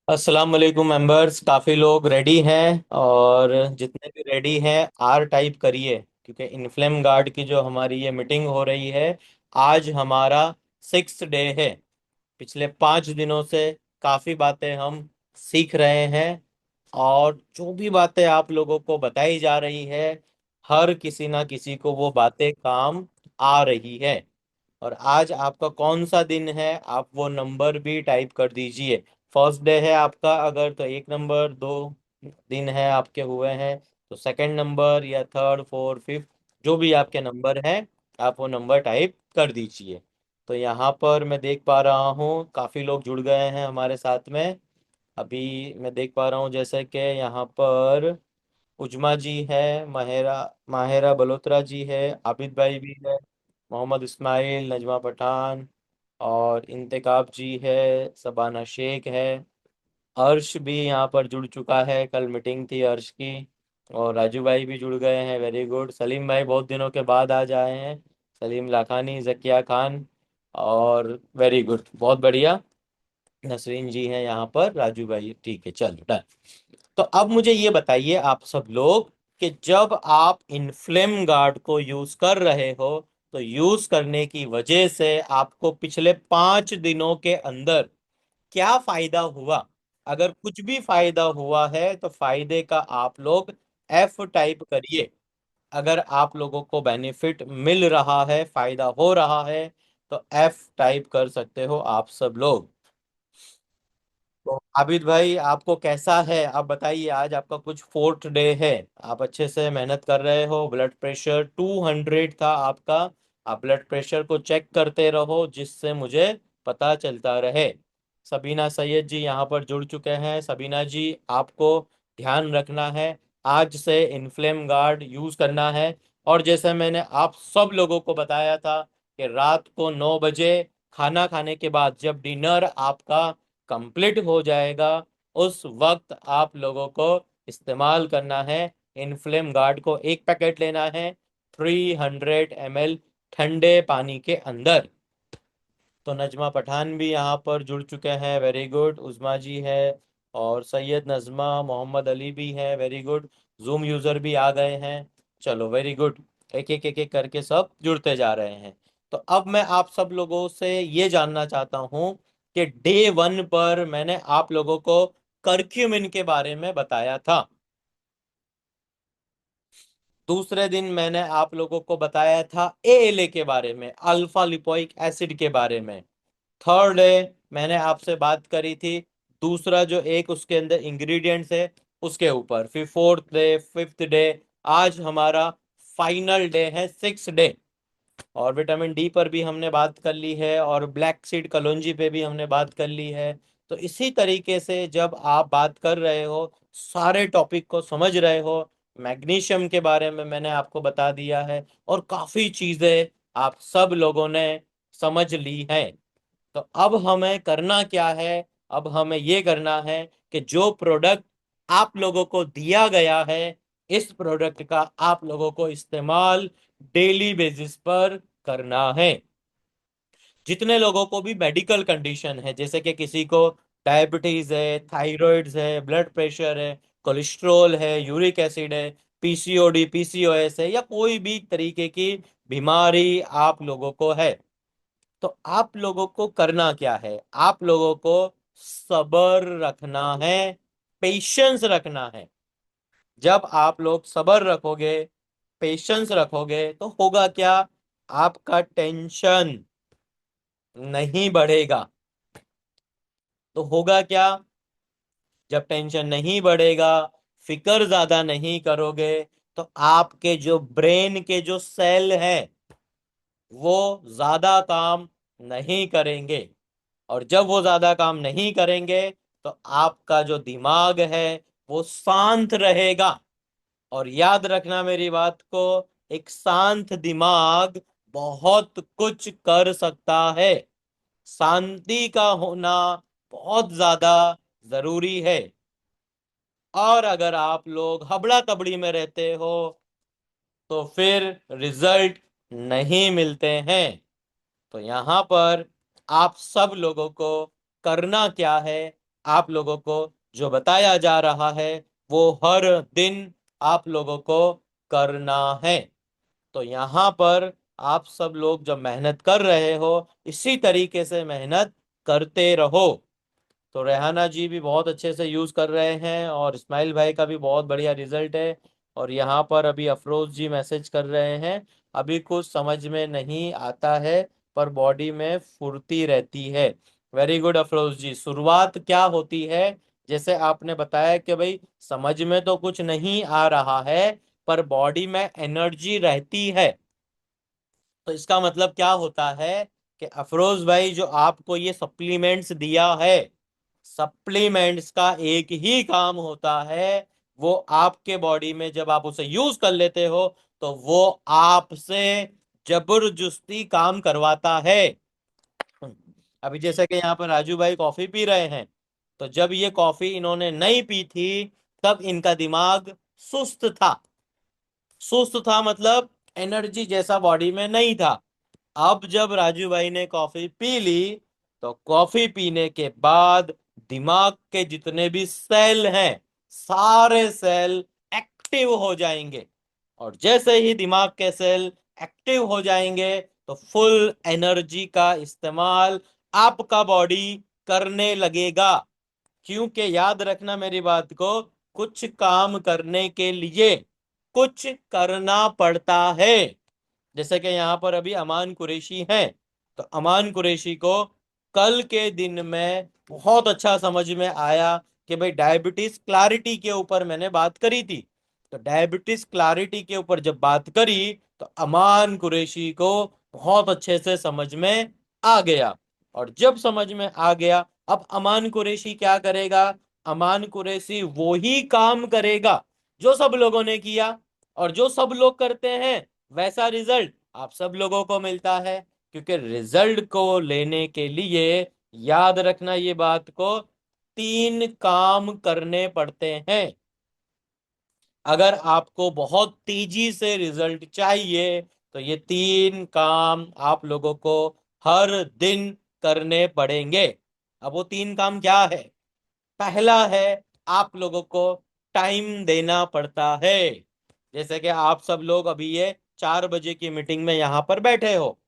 अस्सलाम वालेकुम मेंबर्स। काफ़ी लोग रेडी हैं और जितने भी रेडी हैं आर टाइप करिए, क्योंकि इन्फ्लेम गार्ड की जो हमारी ये मीटिंग हो रही है, आज हमारा 6th डे है। पिछले 5 दिनों से काफ़ी बातें हम सीख रहे हैं और जो भी बातें आप लोगों को बताई जा रही है, हर किसी ना किसी को वो बातें काम आ रही है। और आज आपका कौन सा दिन है, आप वो नंबर भी टाइप कर दीजिए। फर्स्ट डे है आपका अगर, तो 1 नंबर, 2 दिन है आपके हुए हैं तो सेकंड नंबर या थर्ड फोर्थ फिफ्थ, जो भी आपके नंबर हैं, आप वो नंबर टाइप कर दीजिए। तो यहाँ पर मैं देख पा रहा हूँ काफ़ी लोग जुड़ गए हैं हमारे साथ में। अभी मैं देख पा रहा हूँ जैसे कि यहाँ पर उजमा जी है, माहिरा माहिरा बलोत्रा जी है, आबिद भाई भी है, मोहम्मद इस्माइल, नजमा पठान और इंतकाब जी है, सबाना शेख है। अर्श भी यहाँ पर जुड़ चुका है, कल मीटिंग थी अर्श की। और राजू भाई भी जुड़ गए हैं, वेरी गुड। सलीम भाई बहुत दिनों के बाद आज आए हैं, सलीम लाखानी, जकिया खान, और वेरी गुड, बहुत बढ़िया। नसरीन जी हैं यहाँ पर, राजू भाई, ठीक है, चलो डन। तो अब मुझे ये बताइए आप सब लोग कि जब आप इन्फ्लेम गार्ड को यूज कर रहे हो, तो यूज करने की वजह से आपको पिछले 5 दिनों के अंदर क्या फायदा हुआ। अगर कुछ भी फायदा हुआ है तो फायदे का आप लोग एफ टाइप करिए। अगर आप लोगों को बेनिफिट मिल रहा है, फायदा हो रहा है, तो एफ टाइप कर सकते हो आप सब लोग। तो आबिद भाई, आपको कैसा है आप बताइए। आज आपका कुछ 4th डे है, आप अच्छे से मेहनत कर रहे हो। ब्लड प्रेशर 200 था आपका। आप ब्लड प्रेशर को चेक करते रहो जिससे मुझे पता चलता रहे। सबीना सैयद जी यहाँ पर जुड़ चुके हैं। सबीना जी, आपको ध्यान रखना है, आज से इन्फ्लेम गार्ड यूज करना है। और जैसे मैंने आप सब लोगों को बताया था कि रात को 9 बजे खाना खाने के बाद जब डिनर आपका कंप्लीट हो जाएगा, उस वक्त आप लोगों को इस्तेमाल करना है इन्फ्लेम गार्ड को। एक पैकेट लेना है 300 ml ठंडे पानी के अंदर। तो नजमा पठान भी यहाँ पर जुड़ चुके हैं, वेरी गुड। उजमा जी है और सैयद नजमा, मोहम्मद अली भी है, वेरी गुड। जूम यूजर भी आ गए हैं, चलो वेरी गुड। एक एक करके सब जुड़ते जा रहे हैं। तो अब मैं आप सब लोगों से ये जानना चाहता हूँ कि डे 1 पर मैंने आप लोगों को करक्यूमिन के बारे में बताया था। दूसरे दिन मैंने आप लोगों को बताया था एएलए के बारे में, अल्फा लिपोइक एसिड के बारे में। थर्ड डे मैंने आपसे बात करी थी दूसरा जो एक उसके अंदर इंग्रेडिएंट्स है उसके ऊपर। फिर 4th डे, 5th डे, आज हमारा फाइनल डे है 6th डे। और विटामिन डी पर भी हमने बात कर ली है और ब्लैक सीड कलौंजी पे भी हमने बात कर ली है। तो इसी तरीके से जब आप बात कर रहे हो, सारे टॉपिक को समझ रहे हो, मैग्नीशियम के बारे में मैंने आपको बता दिया है और काफी चीजें आप सब लोगों ने समझ ली हैं। तो अब हमें करना क्या है, अब हमें ये करना है कि जो प्रोडक्ट आप लोगों को दिया गया है, इस प्रोडक्ट का आप लोगों को इस्तेमाल डेली बेसिस पर करना है। जितने लोगों को भी मेडिकल कंडीशन है, जैसे कि किसी को डायबिटीज है, थायराइड्स है, ब्लड प्रेशर है, कोलेस्ट्रॉल है, यूरिक एसिड है, पीसीओडी, पीसीओएस है, या कोई भी तरीके की बीमारी आप लोगों को है, तो आप लोगों को करना क्या है, आप लोगों को सब्र रखना है, पेशेंस रखना है। जब आप लोग सब्र रखोगे, पेशेंस रखोगे, तो होगा क्या, आपका टेंशन नहीं बढ़ेगा। तो होगा क्या, जब टेंशन नहीं बढ़ेगा, फिक्र ज्यादा नहीं करोगे, तो आपके जो ब्रेन के जो सेल हैं वो ज्यादा काम नहीं करेंगे। और जब वो ज्यादा काम नहीं करेंगे, तो आपका जो दिमाग है वो शांत रहेगा। और याद रखना मेरी बात को, एक शांत दिमाग बहुत कुछ कर सकता है। शांति का होना बहुत ज्यादा जरूरी है। और अगर आप लोग हबड़ा तबड़ी में रहते हो, तो फिर रिजल्ट नहीं मिलते हैं। तो यहाँ पर आप सब लोगों को करना क्या है, आप लोगों को जो बताया जा रहा है वो हर दिन आप लोगों को करना है। तो यहाँ पर आप सब लोग जब मेहनत कर रहे हो, इसी तरीके से मेहनत करते रहो। तो रेहाना जी भी बहुत अच्छे से यूज कर रहे हैं और इस्माइल भाई का भी बहुत बढ़िया रिजल्ट है। और यहाँ पर अभी अफरोज जी मैसेज कर रहे हैं, अभी कुछ समझ में नहीं आता है पर बॉडी में फुर्ती रहती है। वेरी गुड अफरोज जी, शुरुआत क्या होती है, जैसे आपने बताया कि भाई समझ में तो कुछ नहीं आ रहा है पर बॉडी में एनर्जी रहती है। तो इसका मतलब क्या होता है कि अफरोज भाई जो आपको ये सप्लीमेंट्स दिया है, सप्लीमेंट्स का एक ही काम होता है, वो आपके बॉडी में जब आप उसे यूज कर लेते हो तो वो आपसे जबरदस्ती काम करवाता है। अभी जैसे कि यहाँ पर राजू भाई कॉफी पी रहे हैं, तो जब ये कॉफी इन्होंने नहीं पी थी तब इनका दिमाग सुस्त था। सुस्त था मतलब एनर्जी जैसा बॉडी में नहीं था। अब जब राजू भाई ने कॉफी पी ली तो कॉफी पीने के बाद दिमाग के जितने भी सेल हैं, सारे सेल एक्टिव हो जाएंगे। और जैसे ही दिमाग के सेल एक्टिव हो जाएंगे तो फुल एनर्जी का इस्तेमाल आपका बॉडी करने लगेगा। क्योंकि याद रखना मेरी बात को, कुछ काम करने के लिए कुछ करना पड़ता है। जैसे कि यहाँ पर अभी अमान कुरैशी हैं, तो अमान कुरैशी को कल के दिन में बहुत अच्छा समझ में आया कि भाई डायबिटीज क्लैरिटी के ऊपर मैंने बात करी थी। तो डायबिटीज क्लैरिटी के ऊपर जब बात करी तो अमान कुरैशी को बहुत अच्छे से समझ में आ गया। और जब समझ में आ गया, अब अमान कुरैशी क्या करेगा? अमान कुरैशी वो ही काम करेगा जो सब लोगों ने किया। और जो सब लोग करते हैं वैसा रिजल्ट आप सब लोगों को मिलता है। क्योंकि रिजल्ट को लेने के लिए याद रखना ये बात को, तीन काम करने पड़ते हैं। अगर आपको बहुत तेजी से रिजल्ट चाहिए तो ये तीन काम आप लोगों को हर दिन करने पड़ेंगे। अब वो तीन काम क्या है? पहला है, आप लोगों को टाइम देना पड़ता है। जैसे कि आप सब लोग अभी ये 4 बजे की मीटिंग में यहां पर बैठे हो,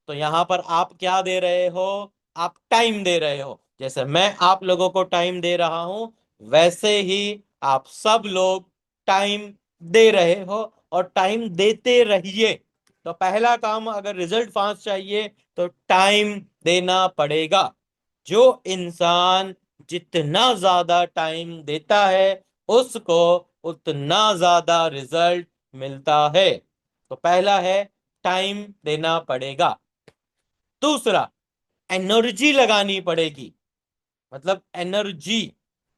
तो यहां पर आप क्या दे रहे हो? आप टाइम दे रहे हो। जैसे मैं आप लोगों को टाइम दे रहा हूं, वैसे ही आप सब लोग टाइम दे रहे हो और टाइम देते रहिए। तो पहला काम, अगर रिजल्ट फास्ट चाहिए तो टाइम देना पड़ेगा। जो इंसान जितना ज्यादा टाइम देता है उसको उतना ज्यादा रिजल्ट मिलता है। तो पहला है, टाइम देना पड़ेगा। दूसरा, एनर्जी लगानी पड़ेगी। मतलब एनर्जी,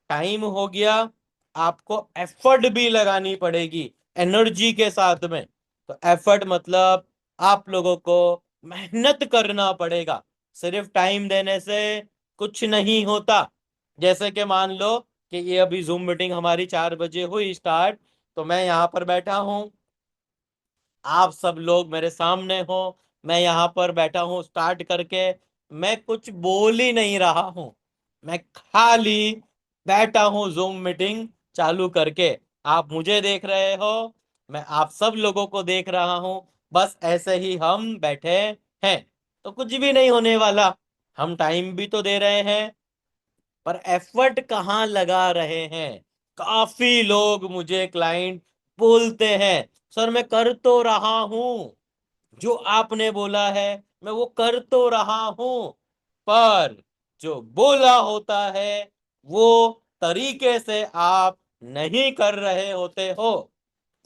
टाइम हो गया, आपको एफर्ट भी लगानी पड़ेगी एनर्जी के साथ में। तो एफर्ट मतलब आप लोगों को मेहनत करना पड़ेगा। सिर्फ टाइम देने से कुछ नहीं होता। जैसे कि मान लो कि ये अभी जूम मीटिंग हमारी 4 बजे हुई स्टार्ट, तो मैं यहाँ पर बैठा हूँ, आप सब लोग मेरे सामने हो, मैं यहाँ पर बैठा हूँ स्टार्ट करके, मैं कुछ बोल ही नहीं रहा हूँ, मैं खाली बैठा हूँ जूम मीटिंग चालू करके। आप मुझे देख रहे हो, मैं आप सब लोगों को देख रहा हूँ, बस ऐसे ही हम बैठे हैं। तो कुछ भी नहीं होने वाला, हम टाइम भी तो दे रहे हैं पर एफर्ट कहाँ लगा रहे हैं। काफी लोग मुझे क्लाइंट बोलते हैं, सर मैं कर तो रहा हूं, जो आपने बोला है मैं वो कर तो रहा हूं, पर जो बोला होता है वो तरीके से आप नहीं कर रहे होते हो।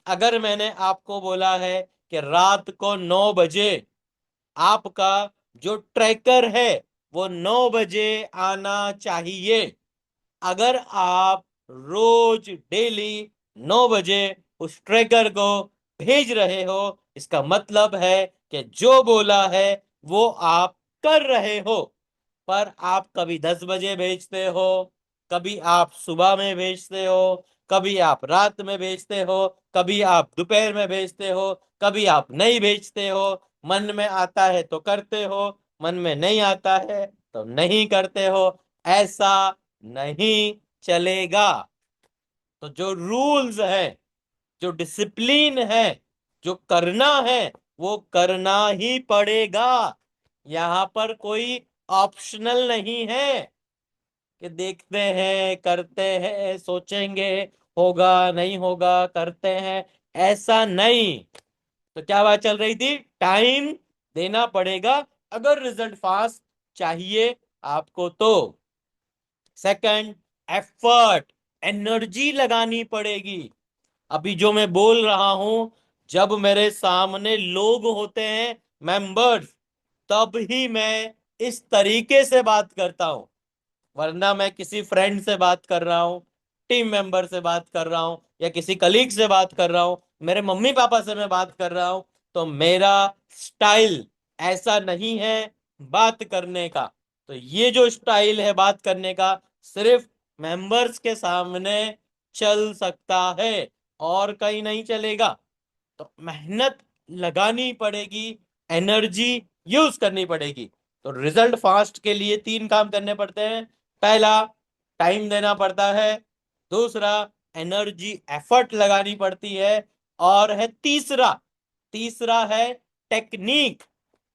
अगर मैंने आपको बोला है कि रात को 9 बजे आपका जो ट्रैकर है वो 9 बजे आना चाहिए, अगर आप रोज डेली 9 बजे उस ट्रैकर को भेज रहे हो, इसका मतलब है कि जो बोला है वो आप कर रहे हो। पर आप कभी 10 बजे भेजते हो, कभी आप सुबह में भेजते हो, कभी आप रात में भेजते हो, कभी आप दोपहर में भेजते हो, कभी आप नहीं भेजते हो। मन में आता है तो करते हो, मन में नहीं आता है तो नहीं करते हो। ऐसा नहीं चलेगा। तो जो रूल्स है, जो डिसिप्लिन है, जो करना है, वो करना ही पड़ेगा। यहां पर कोई ऑप्शनल नहीं है कि देखते हैं, करते हैं, सोचेंगे, होगा नहीं होगा, करते हैं, ऐसा नहीं। तो क्या बात चल रही थी? टाइम देना पड़ेगा अगर रिजल्ट फास्ट चाहिए आपको तो। सेकंड, एफर्ट, एनर्जी लगानी पड़ेगी। अभी जो मैं बोल रहा हूं, जब मेरे सामने लोग होते हैं, मेंबर्स, तब ही मैं इस तरीके से बात करता हूं। वरना मैं किसी फ्रेंड से बात कर रहा हूँ, टीम मेंबर से बात कर रहा हूँ, या किसी कलीग से बात कर रहा हूँ, मेरे मम्मी पापा से मैं बात कर रहा हूँ, तो मेरा स्टाइल ऐसा नहीं है बात करने का। तो ये जो स्टाइल है बात करने का, सिर्फ मेंबर्स के सामने चल सकता है, और कहीं नहीं चलेगा। तो मेहनत लगानी पड़ेगी, एनर्जी यूज करनी पड़ेगी। तो रिजल्ट फास्ट के लिए तीन काम करने पड़ते हैं। पहला, टाइम देना पड़ता है। दूसरा, एनर्जी एफर्ट लगानी पड़ती है। और है तीसरा, तीसरा है टेक्निक।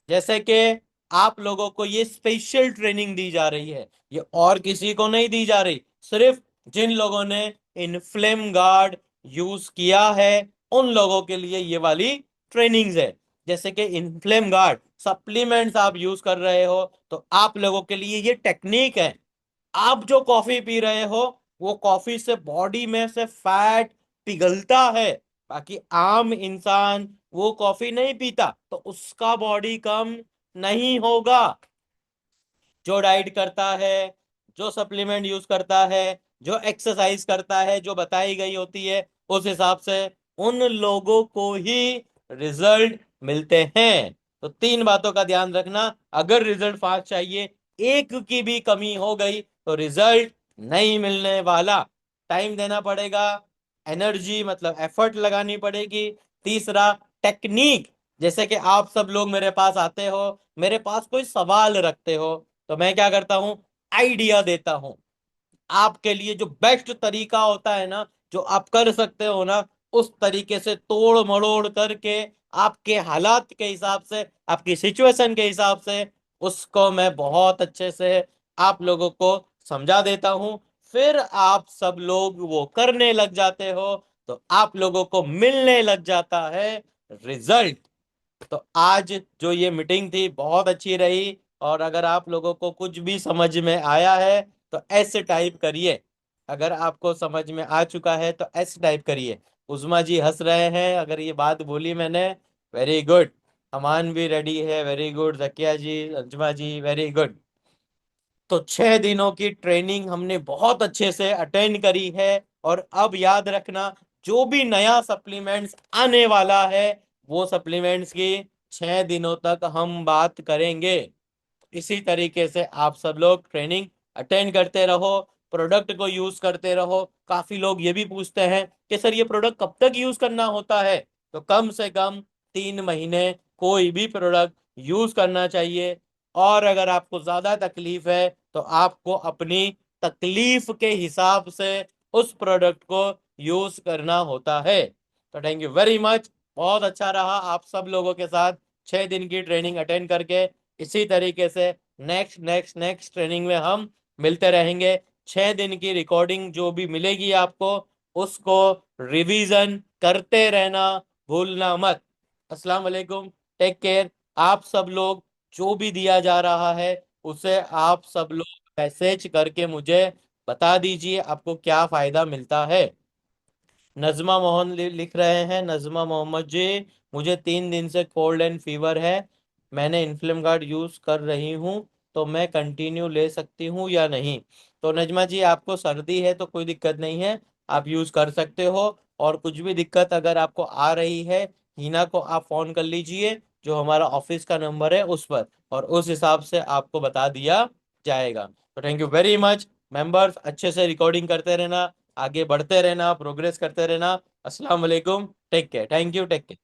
जैसे कि आप लोगों को ये स्पेशल ट्रेनिंग दी जा रही है, ये और किसी को नहीं दी जा रही, सिर्फ जिन लोगों ने इनफ्लेम गार्ड यूज किया है उन लोगों के लिए ये वाली ट्रेनिंग्स है। जैसे कि इनफ्लेम गार्ड सप्लीमेंट्स आप यूज कर रहे हो, तो आप लोगों के लिए ये टेक्निक है। आप जो कॉफी पी रहे हो, वो कॉफी से बॉडी में से फैट पिघलता है। बाकी आम इंसान वो कॉफी नहीं पीता, तो उसका बॉडी कम नहीं होगा। जो डाइट करता है, जो सप्लीमेंट यूज करता है, जो एक्सरसाइज करता है, जो बताई गई होती है, उस हिसाब से उन लोगों को ही रिजल्ट मिलते हैं। तो तीन बातों का ध्यान रखना। अगर रिजल्ट फास्ट चाहिए, एक की भी कमी हो गई तो रिजल्ट नहीं मिलने वाला। टाइम देना पड़ेगा, एनर्जी मतलब एफर्ट लगानी पड़ेगी। तीसरा, टेक्निक। जैसे कि आप सब लोग मेरे पास आते हो, मेरे पास कोई सवाल रखते हो, तो मैं क्या करता हूं, आइडिया देता हूं। आपके लिए जो बेस्ट तरीका होता है ना, जो आप कर सकते हो ना, उस तरीके से तोड़ मरोड़ करके, आपके हालात के हिसाब से, आपकी सिचुएशन के हिसाब से, उसको मैं बहुत अच्छे से आप लोगों को समझा देता हूं। फिर आप सब लोग वो करने लग जाते हो, तो आप लोगों को मिलने लग जाता है रिजल्ट। तो आज जो ये मीटिंग थी बहुत अच्छी रही। और अगर आप लोगों को कुछ भी समझ में आया है तो ऐसे टाइप करिए। अगर आपको समझ में आ चुका है तो ऐसे टाइप करिए। उस्मा जी हंस रहे हैं अगर ये बात बोली मैंने। Very good. अमान भी रेडी है, वेरी गुड। जकिया जी, अंजुमा जी, वेरी गुड। तो 6 दिनों की ट्रेनिंग हमने बहुत अच्छे से अटेंड करी है। और अब याद रखना, जो भी नया सप्लीमेंट्स आने वाला है, वो सप्लीमेंट्स की 6 दिनों तक हम बात करेंगे। इसी तरीके से आप सब लोग ट्रेनिंग अटेंड करते रहो, प्रोडक्ट को यूज करते रहो। काफी लोग ये भी पूछते हैं कि सर ये प्रोडक्ट कब तक यूज करना होता है? तो कम से कम 3 महीने कोई भी प्रोडक्ट यूज करना चाहिए। और अगर आपको ज्यादा तकलीफ है तो आपको अपनी तकलीफ के हिसाब से उस प्रोडक्ट को यूज करना होता है। तो थैंक यू वेरी मच। बहुत अच्छा रहा आप सब लोगों के साथ 6 दिन की ट्रेनिंग अटेंड करके। इसी तरीके से नेक्स्ट नेक्स्ट नेक्स्ट ट्रेनिंग में हम मिलते रहेंगे। 6 दिन की रिकॉर्डिंग जो भी मिलेगी आपको, उसको रिवीजन करते रहना, भूलना मत। अस्सलाम वालेकुम, टेक केयर। आप सब लोग, जो भी दिया जा रहा है उसे आप सब लोग मैसेज करके मुझे बता दीजिए आपको क्या फायदा मिलता है। नजमा मोहन लिख रहे हैं, नजमा मोहम्मद जी, मुझे 3 दिन से कोल्ड एंड फीवर है। मैंने इन्फ्लेम गार्ड यूज कर रही हूँ, तो मैं कंटिन्यू ले सकती हूँ या नहीं? तो नजमा जी, आपको सर्दी है तो कोई दिक्कत नहीं है, आप यूज कर सकते हो। और कुछ भी दिक्कत अगर आपको आ रही है, हिना को आप फोन कर लीजिए, जो हमारा ऑफिस का नंबर है उस पर, और उस हिसाब से आपको बता दिया जाएगा। तो thank you very much. Members, अच्छे से रिकॉर्डिंग करते रहना, आगे बढ़ते रहना, प्रोग्रेस करते रहना। अस्सलाम वालेकुम, take care, thank you, take care.